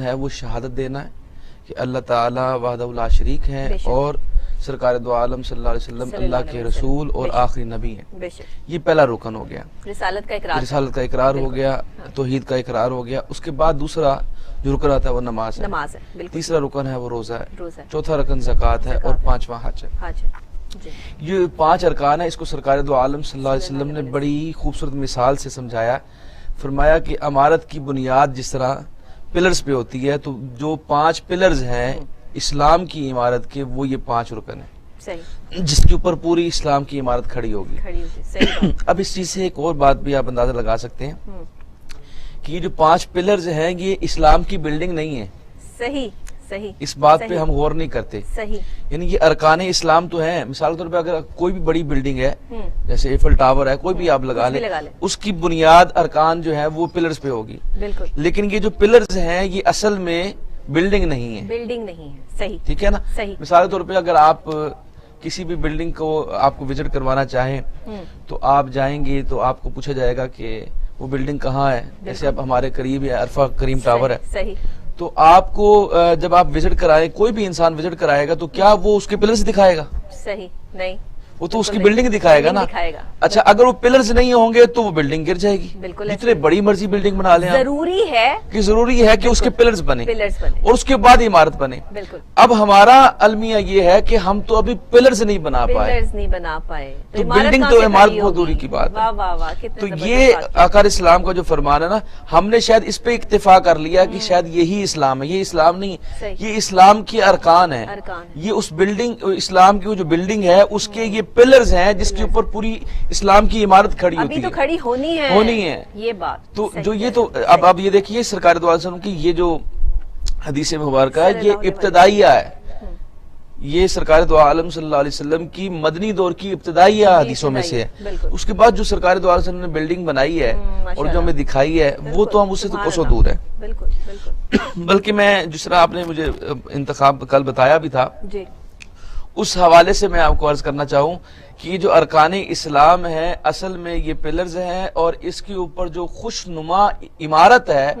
ہے وہ شہادت دینا ہے کہ اللہ تعالیٰ وحدہ لا شریک ہے اور سرکار دو عالم صلی اللہ علیہ وسلم اللہ کے رسول اور آخری نبی ہیں. یہ پہلا رکن ہو گیا, رسالت کا اقرار ہو گیا, توحید کا اقرار ہو گیا. اس کے بعد دوسرا جو رکن آتا ہے وہ نماز ہے, تیسرا رکن ہے وہ روزہ ہے, چوتھا رکن زکوٰۃ ہے اور پانچواں حج ہے. یہ 5 ارکان ہے. اس کو سرکار دو عالم صلی اللہ علیہ وسلم نے بڑی خوبصورت مثال سے سمجھایا. فرمایا کہ عمارت کی بنیاد جس طرح پلرز پہ ہوتی ہے, تو جو 5 پلرز ہیں اسلام کی عمارت کے, وہ یہ 5 رکن ہیں جس کے اوپر پوری اسلام کی عمارت کھڑی ہوگی. اب اس چیز سے ایک اور بات بھی آپ اندازہ لگا سکتے ہیں کہ یہ جو 5 پلرز ہیں یہ اسلام کی بلڈنگ نہیں ہے. صحیح. اس بات پہ ہم غور نہیں کرتے. یعنی یہ ارکان اسلام تو ہیں. مثال کے طور پہ اگر کوئی بھی بڑی بلڈنگ ہے جیسے ایفل ٹاور ہے, کوئی بھی آپ لگا لیں, اس کی بنیاد ارکان جو ہے وہ پلرز پہ ہوگی. لیکن یہ جو پلرز ہیں یہ اصل میں بلڈنگ نہیں ہے. صحیح, ٹھیک ہے نا. مثال کے طور پہ اگر آپ کسی بھی بلڈنگ کو آپ کو وزٹ کروانا چاہیں تو آپ جائیں گے تو آپ کو پوچھا جائے گا کہ وہ بلڈنگ کہاں ہے. جیسے اب ہمارے قریب ہے عرفہ کریم ٹاور ہے, تو آپ کو جب آپ وزٹ کرائیں, کوئی بھی انسان وزٹ کرائے گا تو کیا وہ اس کے پلرز دکھائے گا؟ صحیح نہیں, وہ تو اس کی بلڈنگ دکھائے گا نا. اچھا, اگر وہ پلرز نہیں ہوں گے تو وہ بلڈنگ گر جائے گی. جتنے بڑی مرضی بلڈنگ بنا لیں, ضروری ہے کہ اس کے پلرز بنے اور اس کے بعد عمارت بنے. اب ہمارا المیہ یہ ہے کہ ہم تو ابھی پلرز نہیں بنا پائے, تو بلڈنگ تو عمارت بہت دوری کی بات ہے. تو یہ آقا اسلام کا جو فرمان ہے نا, ہم نے شاید اس پہ اکتفا کر لیا کہ شاید یہی اسلام ہے. یہ اسلام نہیں, یہ اسلام کی ارکان ہے. یہ اس بلڈنگ, اسلام کی جو بلڈنگ ہے اس کے یہ پلرز ہیں جس کے اوپر پوری اسلام کی عمارت کھڑی ہوتی ہے. ابھی تو کھڑی ہونی ہے یہ بات. تو جو یہ تو اب یہ دیکھیے سرکار دو عالم صلی اللہ علیہ وسلم کی یہ جو حدیث مبارکہ ہے یہ ابتدائیہ ہے. یہ سرکار دو عالم صلی اللہ علیہ وسلم کی مدنی دور کی ابتدائیہ حدیثوں میں سے ہے. اس کے بعد جو سرکار دو عالم صلی اللہ علیہ وسلم نے بلڈنگ بنائی ہے اور جو ہمیں دکھائی ہے وہ تو ہم اس سے تو کوسوں دور ہے. بلکہ میں جس طرح آپ نے مجھے انتخاب کل بتایا بھی تھا, اس حوالے سے میں آپ کو عرض کرنا چاہوں کہ یہ جو ارکان اسلام ہے اصل میں یہ پلرز ہیں, اور اس کے اوپر جو خوش نما عمارت ہے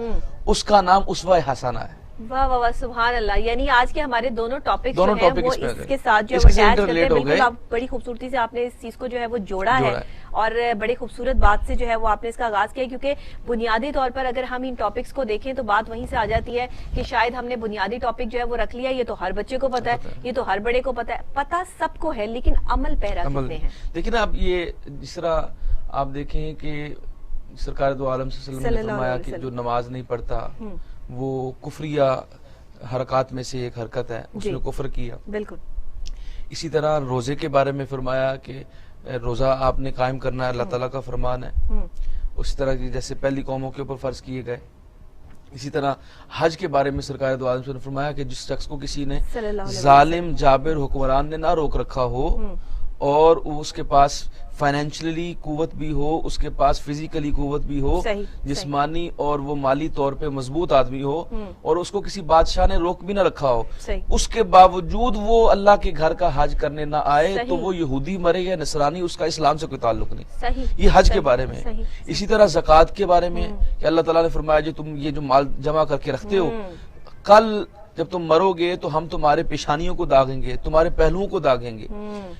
اس کا نام اسوہ حسنہ ہے. واہ واہ سبحان اللہ. یعنی آج کے ہمارے دونوں ٹاپکس جو ہیں وہ اس کے ساتھ جو ہے اٹیچ کرتے ہیں. بالکل آپ بڑی خوبصورتی سے آپ نے اس چیز کو جو ہے وہ جوڑا ہے, اور بڑی خوبصورت بات سے جو ہے وہ آپ نے اس کا آغاز کیا, کیونکہ بنیادی طور پر اگر ہم ان ٹاپکس کو دیکھیں تو بات وہیں سے آ جاتی ہے کہ شاید ہم نے بنیادی ٹاپک جو ہے وہ رکھ لیا. یہ تو ہر بچے کو پتا ہے, یہ تو ہر بڑے کو پتا ہے, پتا سب کو ہے, لیکن عمل پیرا کتنے ہیں. دیکھیں نا, اب یہ جس طرح آپ دیکھیں کہ سرکار دو عالم صلی اللہ علیہ وسلم نے فرمایا کہ جو نماز نہیں پڑھتا وہ کفریہ حرکات میں سے ایک حرکت ہے, اس نے کفر کیا. بالکل اسی طرح روزے کے بارے میں فرمایا کہ روزہ آپ نے قائم کرنا ہے, اللہ تعالیٰ کا فرمان ہے. اسی طرح کی جیسے پہلی قوموں کے اوپر فرض کیے گئے. اسی طرح حج کے بارے میں سرکار دو عالم نے فرمایا کہ جس شخص کو کسی نے ظالم جابر حکمران نے نہ روک رکھا ہو اور اس کے پاس فائنینشلی قوت بھی ہو, اس کے پاس فزیکلی قوت بھی ہو, جسمانی اور وہ مالی طور پہ مضبوط آدمی ہو, اور اس کو کسی بادشاہ نے روک بھی نہ رکھا ہو, اس کے باوجود وہ اللہ کے گھر کا حج کرنے نہ آئے تو وہ یہودی مرے یا نصرانی, اس کا اسلام سے کوئی تعلق نہیں. یہ حج کے بارے میں. اسی طرح زکوٰۃ کے بارے میں کہ اللہ تعالیٰ نے فرمایا جو تم یہ جو مال جمع کر کے رکھتے ہو, کل جب تم مرو گے تو ہم تمہارے پیشانیوں کو داغیں گے, تمہارے پہلوؤں کو داغیں گے,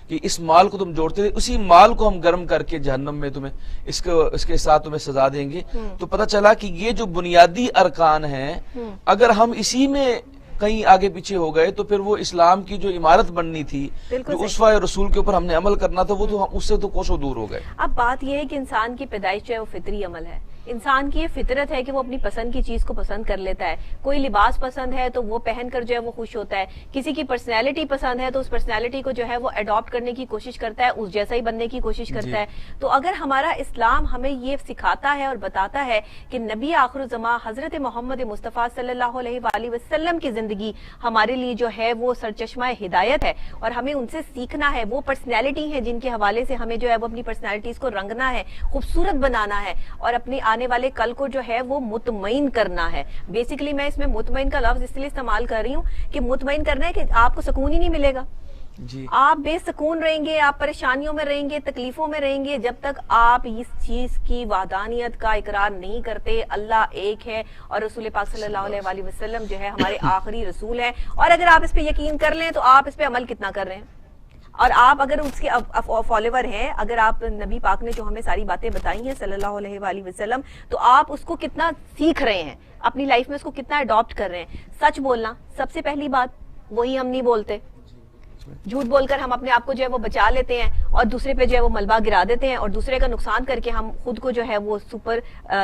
کہ اس مال کو تم جوڑتے تھے, اسی مال کو ہم گرم کر کے جہنم میں تمہیں اس کے ساتھ تمہیں سزا دیں گے. تو پتہ چلا کہ یہ جو بنیادی ارکان ہیں اگر ہم اسی میں کہیں آگے پیچھے ہو گئے تو پھر وہ اسلام کی جو عمارت بننی تھی, جو اسوہ رسول کے اوپر ہم نے عمل کرنا تھا, وہ تو ہم اس سے تو کوسوں دور ہو گئے. اب بات یہ ہے کہ انسان کی پیدائش جو ہے وہ فطری عمل ہے. انسان کی یہ فطرت ہے کہ وہ اپنی پسند کی چیز کو پسند کر لیتا ہے. کوئی لباس پسند ہے تو وہ پہن کر جو ہے وہ خوش ہوتا ہے. کسی کی پرسنالٹی پسند ہے تو اس پرسنالٹی کو جو ہے وہ اڈاپٹ کرنے کی کوشش کرتا ہے, اس جیسا ہی بننے کی کوشش کرتا ہے. تو اگر ہمارا اسلام ہمیں یہ سکھاتا ہے اور بتاتا ہے کہ نبی آخر الزماں حضرت محمد مصطفیٰ صلی اللہ علیہ وآلہ وسلم کی زندگی ہمارے لیے جو ہے وہ سرچشمہ ہدایت ہے, اور ہمیں ان سے سیکھنا ہے. وہ پرسنالٹی ہے جن کے حوالے سے ہمیں جو ہے وہ اپنی پرسنالٹیز کو رنگنا ہے, خوبصورت بنانا ہے, اور اپنی آنے والے کل کو جو ہے وہ مطمئن کرنا ہے. بیسیکلی میں اس میں مطمئن کا لفظ اس لیے استعمال کر رہی ہوں کہ مطمئن کرنا ہے کہ آپ کو سکون ہی نہیں ملے گا, جی آپ بے سکون رہیں گے، آپ پریشانیوں میں رہیں گے، تکلیفوں میں رہیں گے، جب تک آپ اس چیز کی وحدانیت کا اقرار نہیں کرتے. اللہ ایک ہے اور رسول پاک صلی اللہ علیہ وآلہ وسلم جو ہے ہمارے آخری رسول ہے. اور اگر آپ اس پہ یقین کر لیں تو آپ اس پہ عمل کتنا کر رہے ہیں. اور آپ اگر اس کے فالوور ہیں، اگر آپ نبی پاک نے جو ہمیں ساری باتیں بتائی ہیں صلی اللہ علیہ وآلہ وسلم، تو آپ اس کو کتنا سیکھ رہے ہیں، اپنی لائف میں اس کو کتنا اڈاپٹ کر رہے ہیں. سچ بولنا سب سے پہلی بات، وہی ہم نہیں بولتے. جھوٹ بول کر ہم اپنے آپ کو جو ہے وہ بچا لیتے ہیں اور دوسرے پہ جو ہے وہ ملبہ گرا دیتے ہیں اور دوسرے کا نقصان کر کے ہم خود کو جو ہے وہ سپر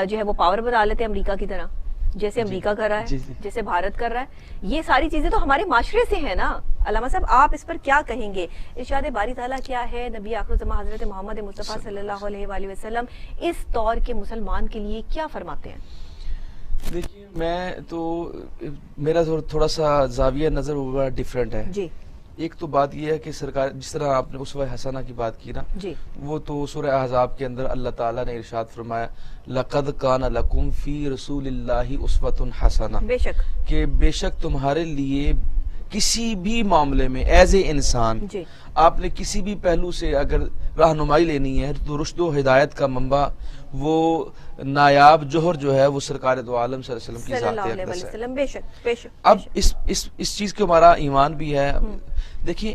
جو ہے وہ پاور بنا لیتے ہیں امریکہ کی طرح، جیسے امریکہ کر رہا ہے، جیسے بھارت کر رہا ہے. یہ ساری چیزیں تو ہمارے معاشرے سے ہیں نا. علامہ صاحب آپ اس پر کیا کہیں گے؟ ارشاد باری تعالیٰ کیا ہے، نبی آخر الزماں حضرت محمد مصطفیٰ صلی اللہ علیہ وآلہ وسلم اس دور کے مسلمان کے لیے کیا فرماتے ہیں؟ دیکھیے میں تو میرا تھوڑا سا زاویہ نظر وہ ڈیفرنٹ ہے. جی ایک تو بات یہ ہے کہ سرکار جس طرح آپ نے اسوہ حسنہ کی بات کی نا، جی وہ تو سورہ احزاب کے اندر اللہ تعالیٰ نے ارشاد فرمایا لَقَدْ كَانَ لَكُمْ فِي رَسُولِ اللَّهِ أُسْوَةٌ حَسَنَةٌ، بے شک کہ بے شک تمہارے لیے کسی بھی معاملے میں ایز اے انسان جی آپ نے کسی بھی پہلو سے اگر رہنمائی لینی ہے تو رشد و ہدایت کا منبع وہ نایاب جوہر جو ہے وہ سرکار دو عالم صلی اللہ علیہ وسلم کی صلی ذات اللہ علیہ اقدس وآلہ ہے. وسلم. بے شک بے شک. اب اس چیز کے ہمارا ایمان بھی ہے. دیکھیں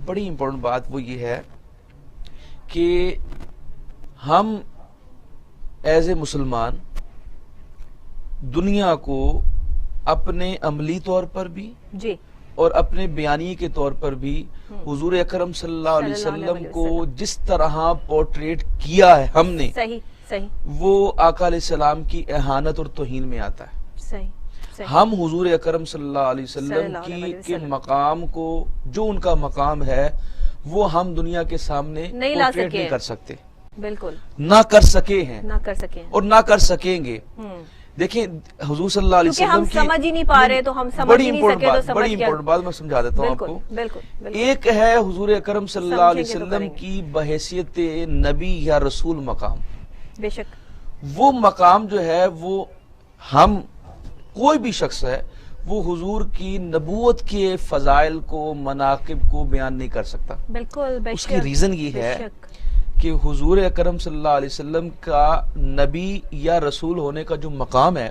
بڑی امپورٹنٹ بات وہ یہ ہے کہ ہم ایز اے مسلمان دنیا کو اپنے عملی طور پر بھی جی اور اپنے بیانیے کے طور پر بھی حضور اکرم صلی اللہ علیہ وسلم کو جس طرح پورٹریٹ کیا ہے ہم نے، صحیح صحیح وہ آقا علیہ السلام کی اہانت اور توہین میں آتا ہے. صحیح صحیح. ہم حضور اکرم صلی اللہ علیہ صلی وسلم اللہ علیہ کی کے وسلم مقام کو، جو ان کا مقام ہے وہ ہم دنیا کے سامنے نہیں لا پورٹریٹ سکے نہیں ہیں. کر سکتے، بالکل نہ کر سکے ہیں نہ کر سکیں. اور نہ کر سکیں گے. دیکھیں حضور صلی اللہ علیہ کیونکہ ہم وسلم کی سمجھ ہی نہیں پا رہے تو ہم سمجھ بڑی ہی نہیں امپورٹنٹ سکے تو بات، سمجھ بڑی کیا. امپورٹنٹ بات میں سمجھا دیتا ہوں آپ بالکل کو. بالکل بالکل. ایک ہے حضور اکرم صلی اللہ علیہ سمجھیں گے تو وسلم کریں گے. کی بحیثیت نبی یا رسول مقام، بے شک وہ مقام جو ہے وہ ہم کوئی بھی شخص ہے وہ حضور کی نبوت کے فضائل کو، مناقب کو بیان نہیں کر سکتا. بالکل. بے اس شک کی ریزن یہ بے ہے شک. کہ حضور اکرم صلی اللہ علیہ وسلم کا نبی یا رسول ہونے کا جو مقام ہے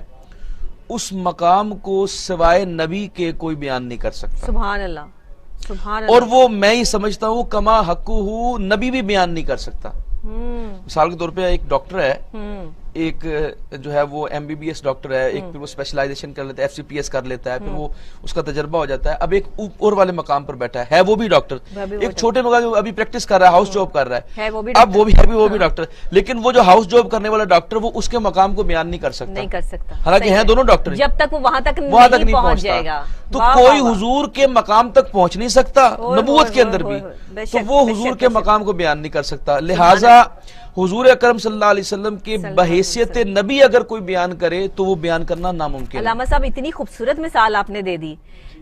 اس مقام کو سوائے نبی کے کوئی بیان نہیں کر سکتا. سبحان اللہ سبحان اللہ. اور وہ میں ہی سمجھتا ہوں کما حقہ نبی بھی بیان نہیں کر سکتا. مثال کے طور پہ ایک ڈاکٹر ہے، ایک جو ہے وہ M B B S doctor ہے، ایک پھر وہ اسپیشلائزیشن کر لیتا ہے، ایف سی پی ایس کر لیتا ہے، پھر وہ اس کا تجربہ ہو جاتا ہے. اب ایک اوپر والے مقام پر بیٹھا ہے وہ بھی ڈاکٹر، ایک چھوٹے مقام ابھی پریکٹس کر رہا ہے، ہاؤس جاب کر رہا ہے، اب وہ بھی ڈاکٹر. لیکن وہ جو ہاؤس جاب کرنے والا ڈاکٹر وہ اس کے مقام کو بیان نہیں کر سکتا، حالانکہ ہیں دونوں ڈاکٹر، جب تک وہ وہاں تک نہیں پہنچ جائے گا. تو کوئی حضور کے مقام تک پہنچ نہیں سکتا نبوت کے اندر بھی، تو وہ حضور کے مقام کو بیان نہیں کر سکتا. لہٰذا حضور اکرم صلی اللہ علیہ وسلم کے بحیثیت نبی اگر کوئی بیان کرے تو وہ بیان کرنا ناممکن ہے. علامہ صاحب اتنی خوبصورت مثال آپ نے دے دی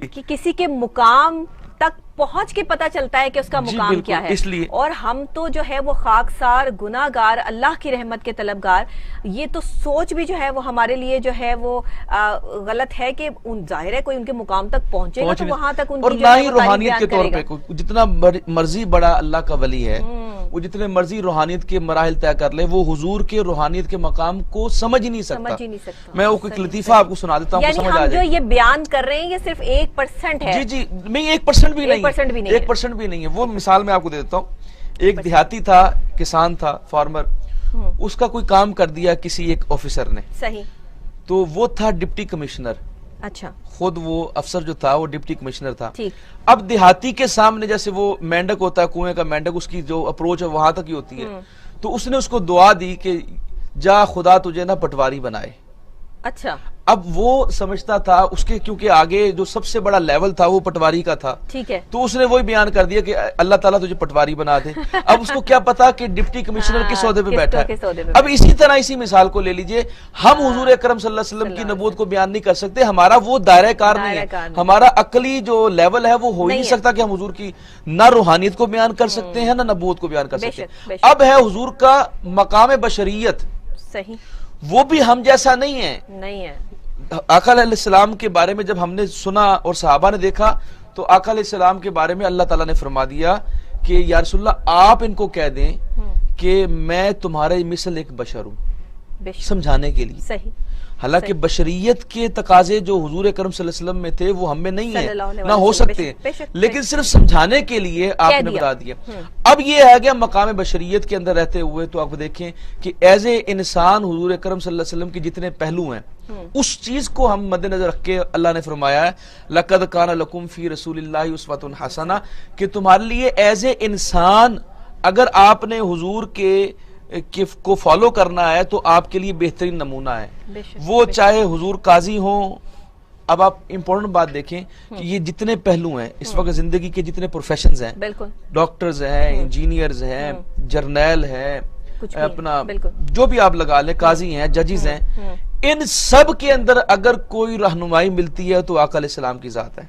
کہ کسی کے مقام تک پہنچ کے پتا چلتا ہے کہ اس کا مقام کیا ہے. اور ہم تو جو ہے وہ خاکسار گناہگار، اللہ کی رحمت کے طلبگار. یہ تو سوچ بھی جو ہے وہ ہمارے لیے جو ہے وہ غلط ہے کہ ظاہر ہے کوئی ان کے مقام تک پہنچے گا تو وہاں تک ان کی اور نہ ہی روحانیت کے طور پہ جتنا مرضی بڑا اللہ کا ولی ہے وہ جتنے مرضی روحانیت کے مراحل طے کر لے وہ حضور کے روحانیت کے مقام کو سمجھ ہی نہیں سکتا. میں وہ کوئی لطیفہ آپ کو سنا دیتا ہوں، یعنی ہم جو یہ بیان کر رہے ہیں یہ صرف 1% ہے. جی نہیں 1% بھی نہیں، 1% بھی نہیں ہے. وہ مثال میں آپ کو دے دیتا ہوں. ایک دیہاتی تھا، کسان تھا، فارمر، اس کا کوئی کام کر دیا کسی ایک آفیسر نے. صحیح. تو وہ تھا ڈپٹی کمشنر. اچھا. خود وہ افسر جو تھا وہ ڈپٹی کمشنر تھا. اب دیہاتی کے سامنے جیسے وہ مینڈک ہوتا ہے، کنویں کا مینڈک، اس کی جو اپروچ ہے وہاں تک ہی ہوتی ہے. تو اس نے اس کو دعا دی کہ جا خدا تجھے نہ پٹواری بنائے. اچھا. اب وہ سمجھتا تھا اس کے کیونکہ آگے جو سب سے بڑا لیول تھا وہ پٹواری کا تھا. ٹھیک ہے. تو اس نے وہی بیان کر دیا کہ اللہ تعالیٰ تجھے پٹواری بنا دے. اب اس کو کیا پتا کہ ڈپٹی کمشنر کس عہدے پہ بیٹھا ہے. اب اسی طرح اسی مثال کو لے لیجئے، ہم حضور اکرم صلی اللہ علیہ وسلم کی نبوت کو بیان نہیں کر سکتے. ہمارا وہ دائرہ کار نہیں ہے، ہمارا عقلی جو لیول ہے وہ ہو ہی نہیں سکتا کہ ہم حضور کی نہ روحانیت کو بیان کر سکتے ہیں نہ نبوت کو بیان کر سکتے ہیں. اب ہے حضور کا مقام بشریت. صحیح. وہ بھی ہم جیسا نہیں ہے. آقا علیہ السلام کے بارے میں جب ہم نے سنا اور صحابہ نے دیکھا تو آقا علیہ السلام کے بارے میں اللہ تعالیٰ نے فرما دیا کہ یا رسول اللہ آپ ان کو کہہ دیں کہ میں تمہارے مثل ایک بشر ہوں، سمجھانے کے لیے. صحیح. حالانکہ بشریت کے تقاضے جو حضور اکرم صلی اللہ علیہ وسلم میں تھے وہ ہم میں نہیں ہیں، نہ ہو سکتے ہیں، لیکن صرف سمجھانے کے لیے آپ نے بتا دیا. اب یہ ہے کہ مقام بشریت کے اندر رہتے ہوئے تو آپ دیکھیں کہ ایز اے انسان حضور اکرم صلی اللہ علیہ وسلم کے جتنے پہلو ہیں اس چیز کو ہم مد نظر رکھ کے اللہ نے فرمایا ہے لَقَدْ كَانَ لَكُمْ فِي رَسُولِ اللَّهِ أُسْوَةٌ حَسَنَةٌ، کہ تمہارے لیے ایز اے انسان اگر آپ نے حضور کو فالو کرنا ہے تو آپ کے لیے بہترین نمونہ ہے. وہ چاہے حضور قاضی ہوں. اب آپ امپورٹنٹ بات دیکھیں کہ یہ جتنے پہلو ہیں اس وقت زندگی کے جتنے پروفیشنز ہیں، ڈاکٹرز ہیں، انجینئرز ہیں، جرنیل ہیں، اپنا جو بھی آپ لگا لیں، قاضی ہیں، ججز ہیں، ان سب کے اندر اگر کوئی رہنمائی ملتی ہے تو آقا علیہ السلام کی ذات ہے.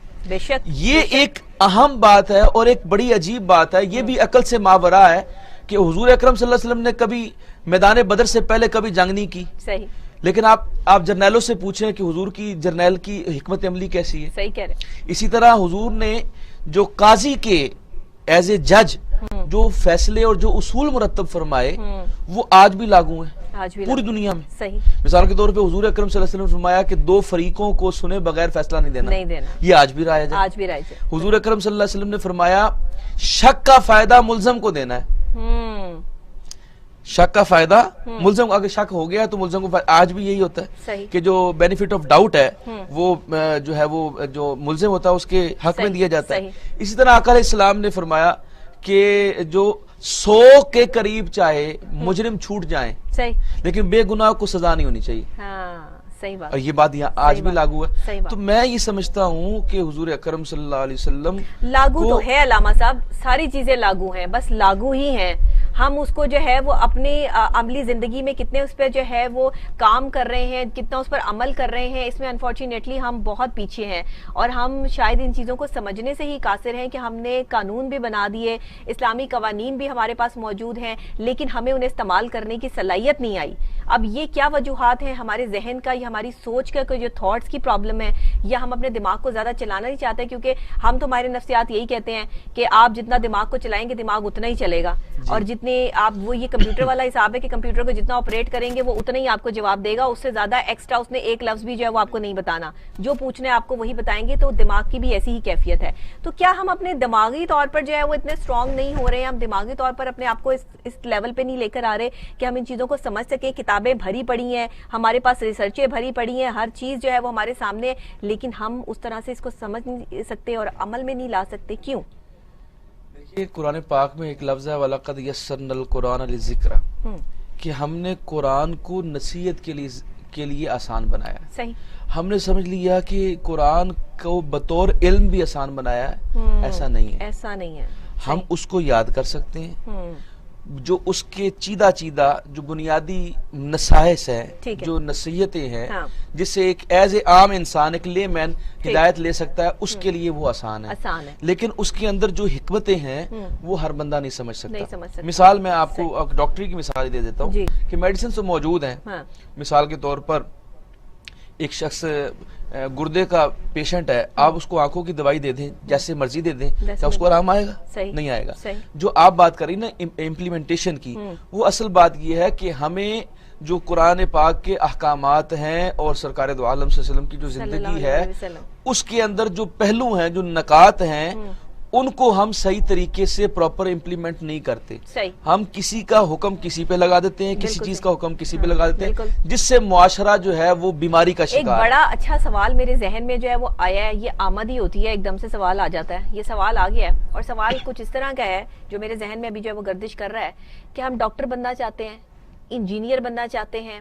یہ ایک اہم بات ہے اور ایک بڑی عجیب بات ہے، یہ بھی عقل سے ماورا ہے کہ حضور اکرم صلی اللہ علیہ وسلم نے کبھی میدان بدر سے پہلے کبھی جنگ نہیں کی. صحیح. لیکن آپ جرنیلوں سے پوچھیں کہ حضور کی جرنیل کی حکمت عملی کیسی ہے. صحیح کہہ رہے. اسی طرح حضور نے جو قاضی کے ایز اے جج جو فیصلے اور جو اصول مرتب فرمائے وہ آج بھی لاگو ہیں پوری دنیا میں. صحیح. مثال کے طور پہ حضور اکرم صلی اللہ علیہ وسلم نے فرمایا کہ 2 فریقوں کو سنے بغیر فیصلہ نہیں دینا. یہ آج بھی رائج ہے. حضور اکرم صلی اللہ علیہ وسلم نے فرمایا شک کا فائدہ ملزم کو دینا ہے. شک کا فائدہ ملزم، اگر شک ہو گیا تو ملزم کو آج بھی یہی ہوتا ہے کہ جو بینیفٹ آف ڈاؤٹ ہے وہ جو ہے وہ جو ملزم ہوتا ہے اس کے حق میں دیا جاتا ہے. اسی طرح آقا علیہ السلام نے فرمایا کہ جو 100 کے قریب چاہے مجرم چھوٹ جائیں لیکن بے گناہ کو سزا نہیں ہونی چاہیے. اور یہ بات یہاں آج بھی لاگو ہے. تو میں یہ سمجھتا ہوں کہ حضور اکرم صلی اللہ علیہ وسلم لاگو تو ہے علامہ صاحب، ساری چیزیں لاگو ہیں، بس لاگو ہی ہیں. ہم اس کو جو ہے وہ اپنی عملی زندگی میں کتنے اس پہ جو ہے وہ کام کر رہے ہیں، کتنا اس پر عمل کر رہے ہیں، اس میں انفارچونیٹلی ہم بہت پیچھے ہیں. اور ہم شاید ان چیزوں کو سمجھنے سے ہی قاصر ہیں کہ ہم نے قانون بھی بنا دیے، اسلامی قوانین بھی ہمارے پاس موجود ہیں، لیکن ہمیں انہیں استعمال کرنے کی صلاحیت نہیں آئی. اب یہ کیا وجوہات ہیں؟ ہمارے ذہن کا یا ہماری سوچ کا جو تھاٹس کی پرابلم ہے، یا ہم اپنے دماغ کو زیادہ چلانا نہیں چاہتے؟ کیونکہ ہم تو ہمارے نفسیات یہی کہتے ہیں کہ آپ جتنا دماغ کو چلائیں گے دماغ اتنا ہی چلے گا. اور جتنے آپ وہ یہ کمپیوٹر والا حساب ہے کہ کمپیوٹر کو جتنا آپریٹ کریں گے وہ اتنا ہی آپ کو جواب دے گا، اس سے زیادہ ایکسٹرا اس نے ایک لفظ بھی جو ہے وہ آپ کو نہیں بتانا، جو پوچھنا ہے آپ کو وہی بتائیں گے. تو دماغ کی بھی ایسی ہی کیفیت ہے. تو کیا ہم اپنے دماغی طور پر جو ہے وہ اتنے اسٹرانگ نہیں ہو رہے ہیں؟ ہم دماغی طور پر اپنے آپ کو اس لیول پہ نہیں لے کر آ رہے کہ ہم ان چیزوں کو سمجھ سکیں. کتابیں بھری پڑی ہیں ہمارے پاس، ریسرچیں بھری پڑی ہیں، ہر چیز جو ہے وہ ہمارے سامنے، لیکن ہم اس طرح سے اس کو سمجھ نہیں سکتے اور عمل میں نہیں لا سکتے. کیوں؟ دیکھیے قرآن پاک میں ایک لفظ ہے وَلَقَدْ يَسَّرْنَا الْقُرْآنَ لِلذِّكْرِ، کہ ہم نے قرآن کو نصیحت کے لیے آسان بنایا. صحیح. ہم نے سمجھ لیا کہ قرآن کو بطور علم بھی آسان بنایا ہے. ایسا نہیں ہے. ایسا نہیں ہے. ہم اس کو یاد کر سکتے ہیں، جو اس کے چیدہ جو بنیادی نصائص ہیں، جو نصیحتیں ہیں، جس سے ایک ایز اے عام انسان، ایک لے مین ہدایت لے سکتا ہے، اس کے لیے وہ آسان ہے. لیکن اس کے اندر جو حکمتیں ہیں وہ ہر بندہ نہیں سمجھ سکتا. مثال میں آپ کو ڈاکٹری کی مثال دے دیتا ہوں کہ میڈیسن تو موجود ہیں. مثال کے طور پر ایک شخص گردے کا پیشنٹ ہے، آپ اس کو آنکھوں کی دوائی دے دیں، جیسے مرضی دے دیں، کیا اس کو آرام آئے گا؟ نہیں آئے گا. جو آپ بات کر رہی نا امپلیمنٹیشن کی، وہ اصل بات یہ ہے کہ ہمیں جو قرآن پاک کے احکامات ہیں اور سرکار دو عالم صلی اللہ علیہ وسلم کی جو زندگی ہے اس کے اندر جو پہلو ہیں، جو نکات ہیں، ان کو ہم صحیح طریقے سے پراپر امپلیمنٹ نہیں کرتے. ہم کسی کا حکم کسی پہ لگا دیتے ہیں، کسی چیز کا حکم کسی پہ لگا دیتے ہیں، جس سے معاشرہ جو ہے وہ بیماری کا شکار. ایک بڑا اچھا سوال میرے ذہن میں جو ہے وہ آیا ہے، یہ آمد ہی ہوتی ہے، ایک دم سے سوال آ جاتا ہے. یہ سوال آ گیا ہے اور سوال کچھ اس طرح کا ہے جو میرے ذہن میں ابھی جو ہے وہ گردش کر رہا ہے کہ ہم ڈاکٹر بننا چاہتے ہیں، انجینئر بننا چاہتے ہیں،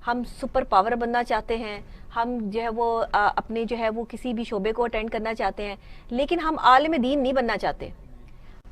ہم سپر پاور بننا چاہتے ہیں، ہم جو ہے وہ اپنے جو ہے وہ کسی بھی شعبے کو اٹینڈ کرنا چاہتے ہیں، لیکن ہم عالم دین نہیں بننا چاہتے.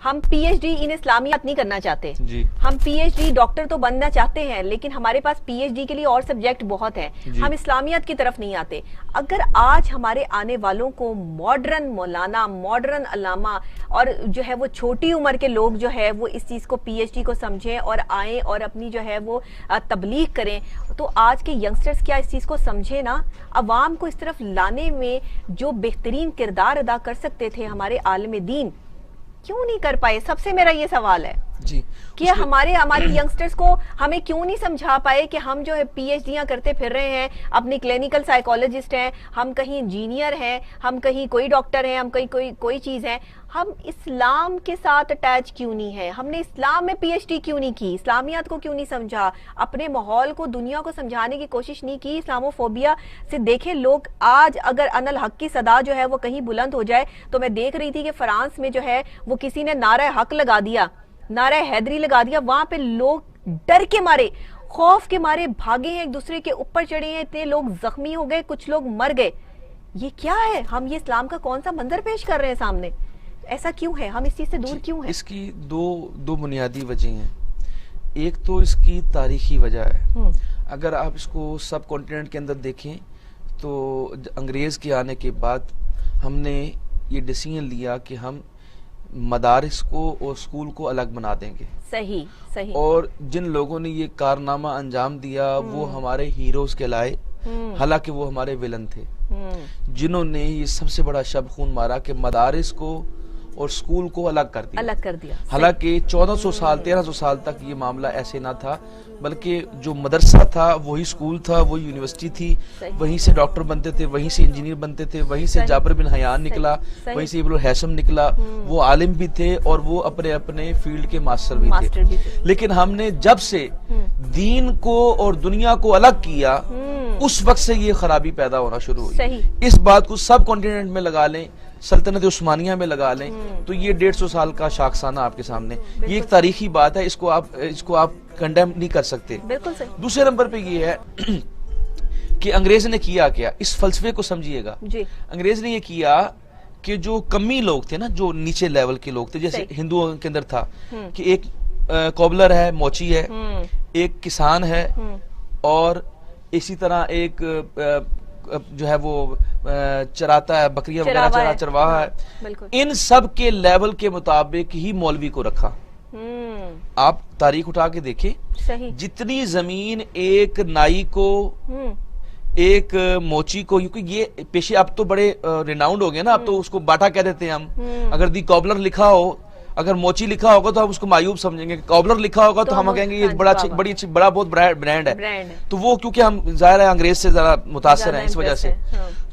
ہم پی ایچ ڈی ان اسلامیات نہیں کرنا چاہتے جی. ہم پی ایچ ڈی ڈاکٹر تو بننا چاہتے ہیں لیکن ہمارے پاس پی ایچ ڈی کے لیے اور سبجیکٹ بہت ہیں. ہم اسلامیات کی طرف نہیں آتے. اگر آج ہمارے آنے والوں کو ماڈرن مولانا، ماڈرن علامہ اور جو ہے وہ چھوٹی عمر کے لوگ جو ہے وہ اس چیز کو پی ایچ ڈی کو سمجھیں اور آئیں اور اپنی جو ہے وہ تبلیغ کریں، تو آج کے ینگسٹرز کیا اس چیز کو سمجھے نا؟ عوام کو اس طرف لانے میں جو بہترین کردار ادا کر سکتے تھے ہمارے عالم دین، کیوں نہیں کر پائے؟ سب سے میرا یہ سوال ہے جی کہ ہماری ینگسٹرز کو ہمیں کیوں نہیں سمجھا پائے کہ ہم جو ہے پی ایچ ڈیاں کرتے پھر رہے ہیں، اپنی کلینیکل سائیکالوجسٹ ہیں، ہم کہیں انجینئر ہیں، ہم کہیں کوئی ڈاکٹر ہیں، ہم کہیں کوئی چیز ہیں، ہم اسلام کے ساتھ اٹیچ کیوں نہیں ہے؟ ہم نے اسلام میں پی ایچ ڈی کیوں نہیں کی؟ اسلامیات کو کیوں نہیں سمجھا؟ اپنے ماحول کو، دنیا کو سمجھانے کی کوشش نہیں کی؟ اسلامو فوبیا سے دیکھیں لوگ آج اگر ان الحق کی صدا جو ہے وہ کہیں بلند ہو جائے، تو میں دیکھ رہی تھی کہ فرانس میں جو ہے وہ کسی نے نعرہ حق لگا دیا، نعرہ حیدری لگا دیا، وہاں پہ لوگ ڈر کے مارے، خوف کے مارے بھاگے ہیں، ایک دوسرے کے اوپر چڑھے ہیں، اتنے لوگ زخمی ہو گئے، کچھ لوگ مر گئے. یہ کیا ہے؟ ہم یہ اسلام کا کون سا منظر پیش کر رہے ہیں سامنے؟ ایسا کیوں ہے؟ ہم اس چیز سے دور کیوں ہیں؟ اس کی دو بنیادی وجہ ہیں. ایک تو اس کی تاریخی وجہ ہے. اگر آپ اس کو سب کانٹیننٹ کے اندر دیکھیں تو انگریز کے آنے کے بعد ہم نے یہ ڈیسیژن لیا کہ ہم مدارس کو اور اسکول کو الگ بنا دیں گے. صحیح. اور جن لوگوں نے یہ کارنامہ انجام دیا وہ ہمارے ہیروز کہلائے، حالانکہ وہ ہمارے ولن تھے جنہوں نے یہ سب سے بڑا شب خون مارا کہ مدارس کو اور اسکول کو الگ کر دیا. حالانکہ 1400 سال 1300 سال تک یہ معاملہ ایسے نہ تھا، بلکہ جو مدرسہ تھا وہی اسکول تھا، وہی یونیورسٹی تھی، وہیں سے ڈاکٹر بنتے تھے، وہیں سے انجینئر بنتے تھے، وہیں سے جابر بن حیان نکلا، وہیں سے ابن الحیثم نکلا. وہ عالم بھی تھے اور وہ اپنے اپنے فیلڈ کے ماسٹر بھی تھے. لیکن ہم نے جب سے دین کو اور دنیا کو الگ کیا، اس وقت سے یہ خرابی پیدا ہونا شروع ہوئی. اس بات کو سب کانٹیننٹ میں لگا لیں، سلطنت عثمانیہ میں لگا لیں تو یہ 150 سال کا شاخسانہ آپ کے سامنے. یہ ایک تاریخی بات ہے، اس کو آپ کنڈیم نہیں کر سکتے. بالکل صحیح. دوسرے نمبر پہ یہ ہے کہ انگریز نے کیا اس فلسفے کو سمجھیے گا. انگریز نے یہ کیا کہ جو کمی لوگ تھے نا، جو نیچے لیول کے لوگ تھے، جیسے ہندوؤں کے اندر تھا کہ ایک کوبلر ہے، موچی ہے، ایک کسان ہے، اور اسی طرح ایک جو ہے وہ چراتا ہے، بکریاں وغیرہ چرواہا ہے. ان سب کے لیول کے مطابق ہی مولوی کو رکھا. آپ تاریخ اٹھا کے دیکھیں، جتنی زمین ایک نائی کو، ایک موچی کو، کیونکہ یہ پیشے اب تو بڑے ریناؤنڈ ہو گئے نا، اب تو اس کو باٹا کہہ دیتے ہیں ہم. اگر دی کوبلر لکھا ہو، اگر موچی لکھا ہوگا تو ہم اس کو معیوب سمجھیں گے. کوبلر لکھا ہوگا تو ہم کہیں گے یہ بڑا بہت برانڈ ہے. تو وہ کیونکہ ہم ظاہر ہے انگریز سے ذرا متاثر ہیں اس وجہ سے.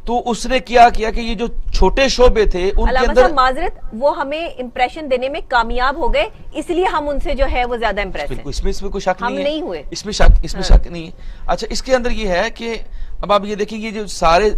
تو اس نے کیا کہ یہ جو چھوٹے شعبے تھے ان کے اندر، معذرت، وہ ہمیں امپریشن دینے میں کامیاب ہو گئے، اس لیے ہم ان سے جو ہے وہ زیادہ امپریس ہیں. اس میں کوئی شک نہیں ہوئے، اس میں شک نہیں ہے. اچھا، اس کے اندر یہ ہے کہ اب آپ یہ دیکھیں، یہ جو سارے